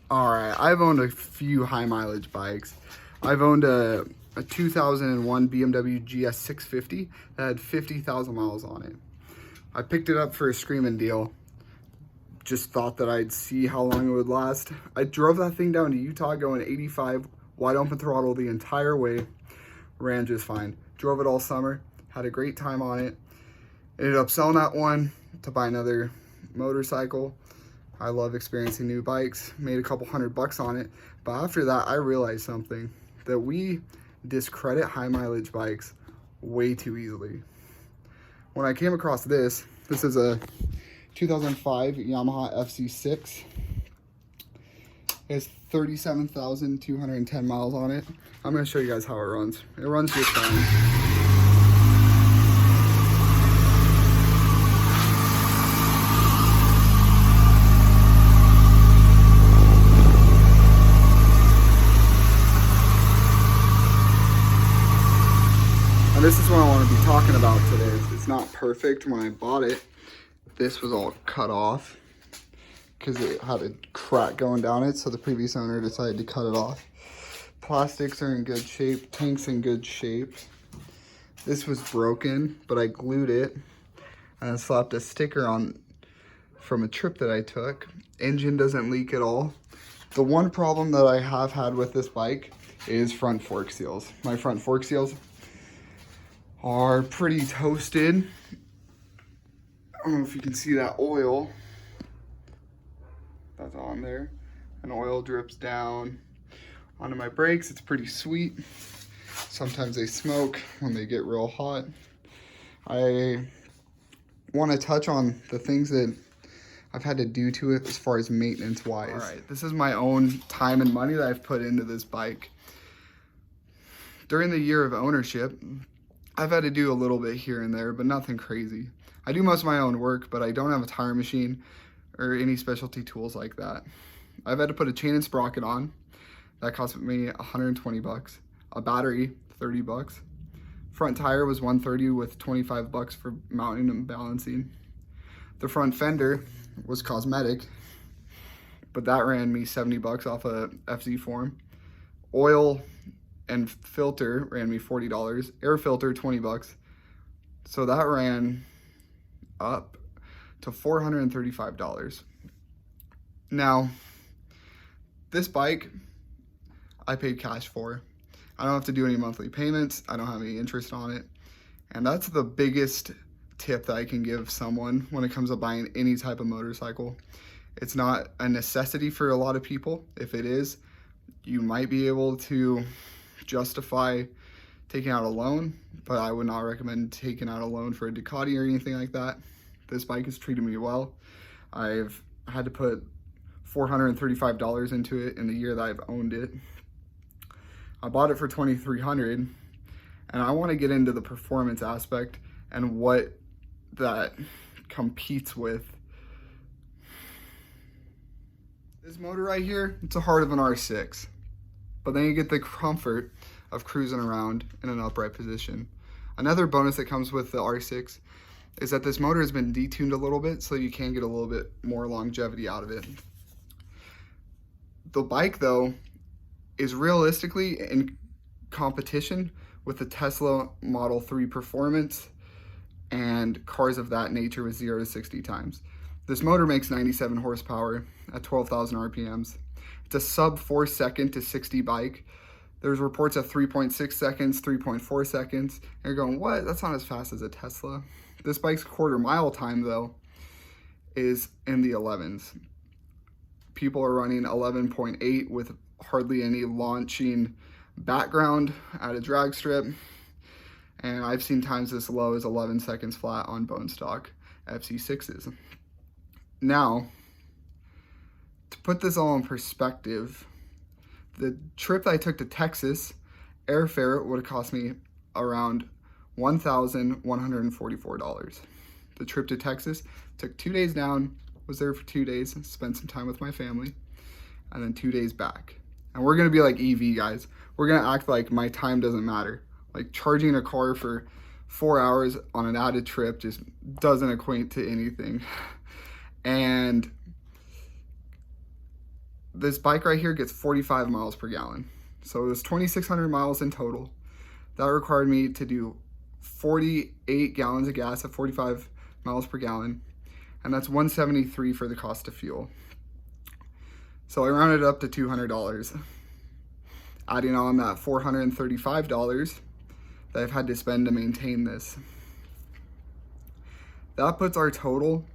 All right, I've owned a few high mileage bikes. I've owned a 2001 BMW GS 650 that had 50,000 miles on it. I picked it up for a screaming deal. Just thought that I'd see how long it would last. I drove that thing down to Utah going 85, wide open throttle the entire way. Ran just fine. Drove it all summer, had a great time on it. Ended up selling that one to buy another motorcycle. I love experiencing new bikes, made a couple $100 on it. But after that, I realized something, that we discredit high mileage bikes way too easily. When I came across this is a 2005 Yamaha FC6. It has 37,210 miles on it. I'm gonna show you guys how it runs. It runs just fine. And this is what I want to be talking about today. It's not perfect. When I bought it, this was all cut off because it had a crack going down it, so the previous owner decided to cut it off. Plastics are in good shape, tank's in good shape. This was broken, but I glued it and I slapped a sticker on from a trip that I took. Engine doesn't leak at all. The one problem that I have had with this bike is front fork seals. My front fork seals are pretty toasted. I don't know if you can see that oil that's on there. And oil drips down onto my brakes. It's pretty sweet. Sometimes they smoke when they get real hot. I want to touch on the things that I've had to do to it as far as maintenance wise. All right, this is my own time and money that I've put into this bike. During the year of ownership, I've had to do a little bit here and there, but nothing crazy. I do most of my own work, but I don't have a tire machine or any specialty tools like that. I've had to put a chain and sprocket on. That cost me $120. A battery, $30. Front tire was $130 with $25 for mounting and balancing. The front fender was cosmetic, but that ran me $70 off a FZ form. Oil and filter ran me $40. Air filter, $20. So that ran up to $435. Now, this bike, I paid cash for. I don't have to do any monthly payments. I don't have any interest on it. And that's the biggest tip that I can give someone when it comes to buying any type of motorcycle. It's not a necessity for a lot of people. If it is, you might be able to justify taking out a loan, but I would not recommend taking out a loan for a Ducati or anything like that. This bike has treated me well. I've had to put $435 into it in the year that I've owned it. I bought it for $2,300, and I want to get into the performance aspect and what that competes with. This motor right here, it's a heart of an R6. But then you get the comfort of cruising around in an upright position. Another bonus that comes with the R6 is that this motor has been detuned a little bit, so you can get a little bit more longevity out of it. The bike, though, is realistically in competition with the Tesla Model 3 Performance and cars of that nature with 0 to 60 times. This motor makes 97 horsepower at 12,000 RPMs. It's a sub 4 second to 60 bike. There's reports of 3.6 seconds, 3.4 seconds. And you're going, what? That's not as fast as a Tesla. This bike's quarter mile time, though, is in the 11s. People are running 11.8 with hardly any launching background at a drag strip. And I've seen times as low as 11 seconds flat on bone stock FC6s. Now, to put this all in perspective, the trip that I took to Texas, airfare would have cost me around $1,144. The trip to Texas took 2 days down, was there for 2 days, spent some time with my family, and then 2 days back. And we're gonna be like EV guys. We're gonna act like my time doesn't matter. Like charging a car for 4 hours on an added trip just doesn't equate to anything. And this bike right here gets 45 miles per gallon. So it was 2,600 miles in total. That required me to do 48 gallons of gas at 45 miles per gallon. And that's $173 for the cost of fuel. So I rounded up to $200. Adding on that $435 that I've had to spend to maintain this. That puts our total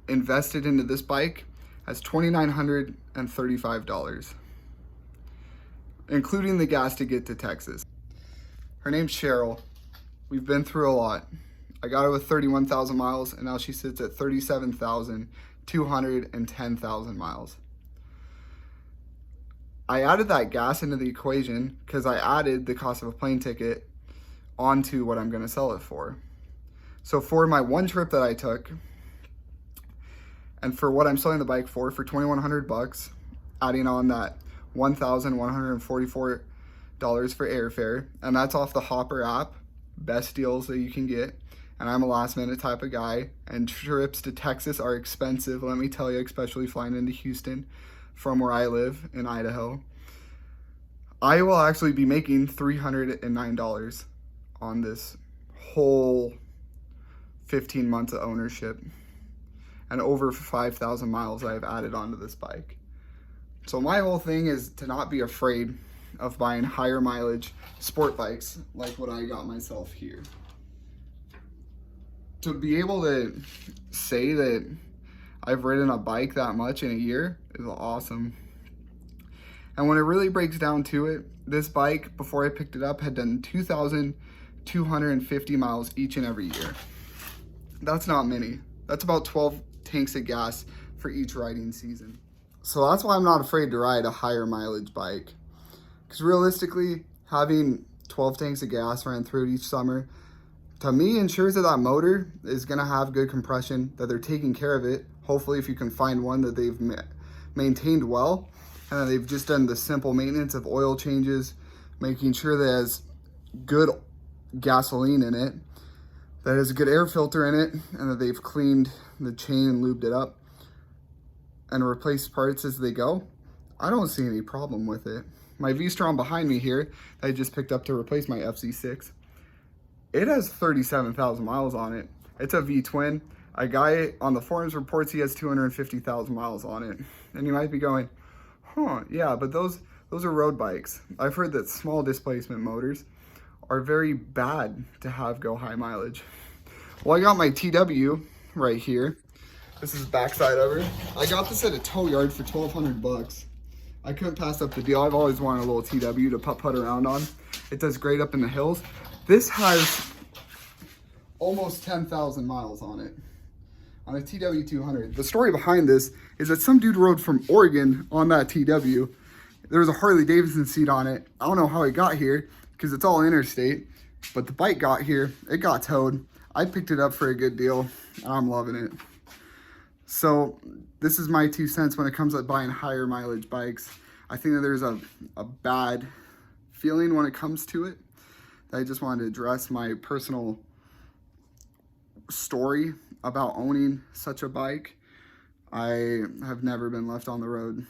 invested into this bike as $2,935, including the gas to get to Texas. Her name's Cheryl. We've been through a lot. I got her with 31,000 miles, and now she sits at 37,210,000 miles. I added that gas into the equation because I added the cost of a plane ticket onto what I'm going to sell it for. So for my one trip that I took, and for what I'm selling the bike for $2,100, adding on that $1,144 for airfare, and that's off the Hopper app, best deals that you can get. And I'm a last minute type of guy, and trips to Texas are expensive, let me tell you, especially flying into Houston from where I live in Idaho. I will actually be making $309 on this whole 15 months of ownership and over 5,000 miles I've added onto this bike. So my whole thing is to not be afraid of buying higher mileage sport bikes like what I got myself here. To be able to say that I've ridden a bike that much in a year is awesome. And when it really breaks down to it, this bike, before I picked it up, had done 2,250 miles each and every year. That's not many. That's about 12 tanks of gas for each riding season. So that's why I'm not afraid to ride a higher mileage bike. Because realistically, having 12 tanks of gas ran through it each summer, to me, ensures that that motor is going to have good compression, that they're taking care of it. Hopefully, if you can find one that they've maintained well, and that they've just done the simple maintenance of oil changes, making sure that it has good gasoline in it, that has a good air filter in it, and that they've cleaned the chain and lubed it up and replaced parts as they go. I don't see any problem with it. My V-Strom behind me here, that I just picked up to replace my FC6, it has 37,000 miles on it. It's a V-twin. A guy on the forums reports he has 250,000 miles on it. And you might be going, huh, yeah, but those are road bikes. I've heard that small displacement motors are very bad to have go high mileage. Well, I got my TW right here. This is the backside of her. I got this at a tow yard for $1,200. I couldn't pass up the deal. I've always wanted a little TW to putt around on. It does great up in the hills. This has almost 10,000 miles on it, on a TW200. The story behind this is that some dude rode from Oregon on that TW. There was a Harley Davidson seat on it. I don't know how it got here because it's all interstate, but the bike got here. It got towed. I picked it up for a good deal, and I'm loving it. So this is my 2 cents when it comes to buying higher mileage bikes. I think that there's a bad feeling when it comes to it. I just wanted to address my personal story about owning such a bike. I have never been left on the road.